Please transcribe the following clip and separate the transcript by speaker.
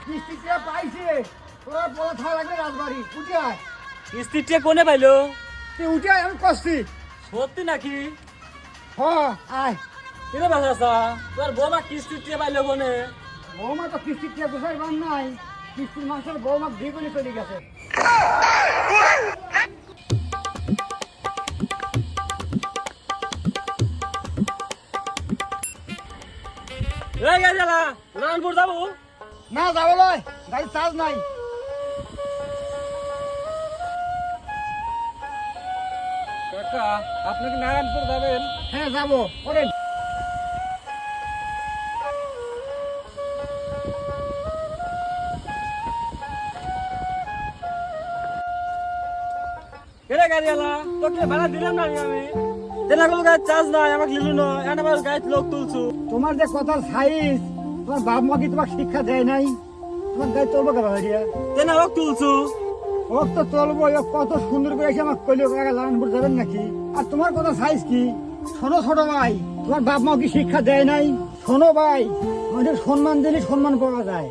Speaker 1: কিস্তিটা পাইছে তোরা বলা থাকা লাগবে রাজবাড়ি উঠে আয়
Speaker 2: কিস্তিটা কোনে পাইলো?
Speaker 1: তুই উঠে আয় আমি করছি
Speaker 2: সত্যি নাকি?
Speaker 1: হ আয়
Speaker 2: কিরে বাসা তোর বৌমা কিস্তিটা পাইলো কোনে?
Speaker 1: বৌমা তো কিস্তিটা গোসাই বান নাই কিস্তির মাসের বৌমা বিয়ে করে চলে গেছে
Speaker 2: এই গাড়িওয়ালা রানপুর যাবো?
Speaker 1: না যাবো লয় গাড়ি চার্জ নাই
Speaker 2: কাকা আপনি কি নারায়ণপুর যাবেন?
Speaker 1: হ্যাঁ যাবো ওরে
Speaker 2: কিরে গাড়িওয়ালা তোকে ভাড়া দিলাম না আমি তেনা কোনো গাড়ি চার্জ নাই আমাকে লিলু না এখন আবার গাড়ি লোক তুলছু
Speaker 1: তোমার যে কথার সাইজ তোমার বাপ মা কি তোমাকে শিক্ষা দেয় নাই তোমার গাড়ি চলবো কেন ভাইয়া
Speaker 2: তেনা হোক তুলছু
Speaker 1: ও তো চলবো ও কত সুন্দর করে এসে আমাকে কইলো কাকা লালনপুর যাবেন নাকি আর তোমার কথা সাইজ কি শোনো ছোট ভাই তোমার বাপ মা কি শিক্ষা দেয় নাই শোনো ভাই আমাদের সম্মান দিলে সম্মান পাওয়া যায়